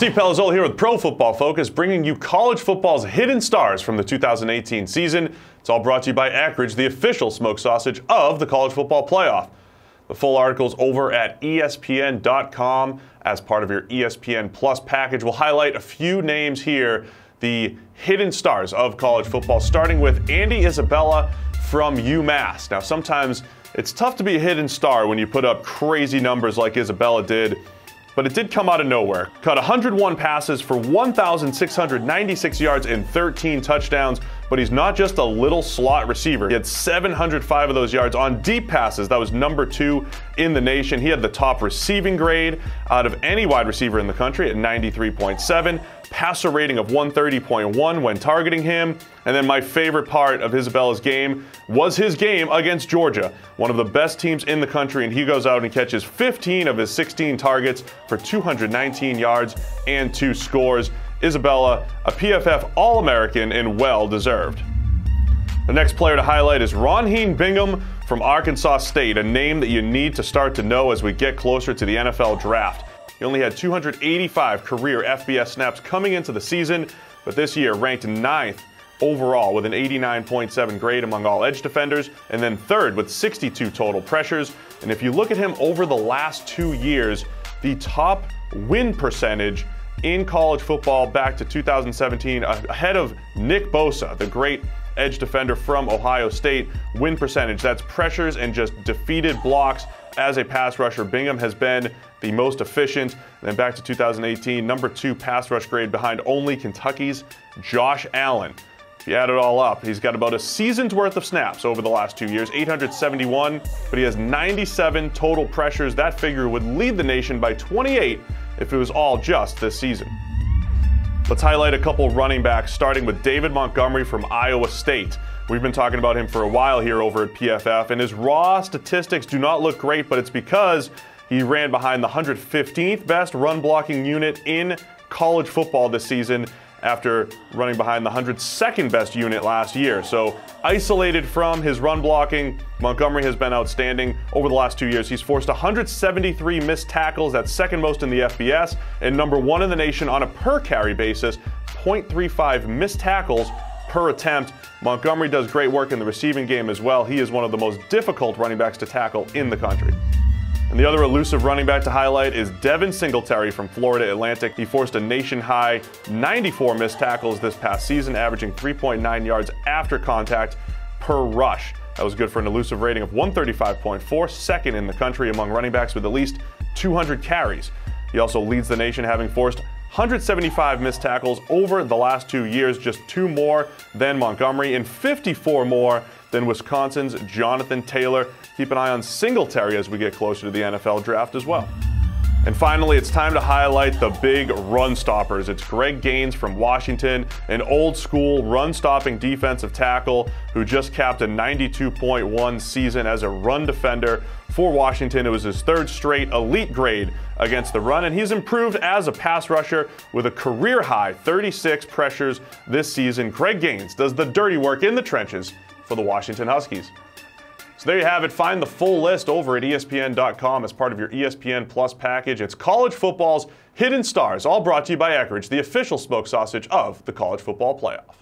Steve Palazzolo here with Pro Football Focus, bringing you college football's hidden stars from the 2018 season. It's all brought to you by Akridge, the official smoked sausage of the college football playoff. The full article's over at ESPN.com as part of your ESPN Plus package. We'll highlight a few names here, the hidden stars of college football, starting with Andy Isabella from UMass. Now, sometimes it's tough to be a hidden star when you put up crazy numbers like Isabella did, but it did come out of nowhere. Caught 101 passes for 1,696 yards and 13 touchdowns, but he's not just a little slot receiver. He had 705 of those yards on deep passes. That was number 2 in the nation. He had the top receiving grade out of any wide receiver in the country at 93.7, passer rating of 130.1 when targeting him. And then my favorite part of Isabella's game was his game against Georgia, one of the best teams in the country, and he goes out and catches 15 of his 16 targets for 219 yards and 2 scores. Isabella, a PFF All-American and well-deserved. The next player to highlight is Bingham from Arkansas State, a name that you need to start to know as we get closer to the NFL draft. He only had 285 career FBS snaps coming into the season, but this year ranked 9th overall with an 89.7 grade among all edge defenders, and then 3rd with 62 total pressures. And if you look at him over the last 2 years, the top win percentage in college football back to 2017, ahead of Nick Bosa, the great edge defender from Ohio State. Win percentage, that's pressures and just defeated blocks. As a pass rusher, Bingham has been the most efficient. And then back to 2018, number 2 pass rush grade behind only Kentucky's Josh Allen. If you add it all up, he's got about a season's worth of snaps over the last 2 years, 871, but he has 97 total pressures. That figure would lead the nation by 28 if it was all just this season. Let's highlight a couple running backs, starting with David Montgomery from Iowa State. We've been talking about him for a while here over at PFF, and his raw statistics do not look great, but it's because he ran behind the 115th best run blocking unit in college football this season, after running behind the 102nd best unit last year. So isolated from his run blocking, Montgomery has been outstanding over the last 2 years. He's forced 173 missed tackles, that's second most in the FBS, and number 1 in the nation on a per carry basis, 0.35 missed tackles per attempt. Montgomery does great work in the receiving game as well. He is one of the most difficult running backs to tackle in the country. And the other elusive running back to highlight is Devin Singletary from Florida Atlantic. He forced a nation-high 94 missed tackles this past season, averaging 3.9 yards after contact per rush. That was good for an elusive rating of 135.4, second in the country among running backs with at least 200 carries. He also leads the nation, having forced 175 missed tackles over the last 2 years, just 2 more than Montgomery and 54 more than Wisconsin's Jonathan Taylor. Keep an eye on Singletary as we get closer to the NFL draft as well. And finally, it's time to highlight the big run stoppers. It's Greg Gaines from Washington, an old school run-stopping defensive tackle who just capped a 92.1 season as a run defender for Washington. It was his 3rd straight elite grade against the run, and he's improved as a pass rusher with a career-high 36 pressures this season. Greg Gaines does the dirty work in the trenches for the Washington Huskies. So there you have it. Find the full list over at ESPN.com as part of your ESPN Plus package. It's college football's hidden stars, all brought to you by Akridge, the official smoked sausage of the college football playoff.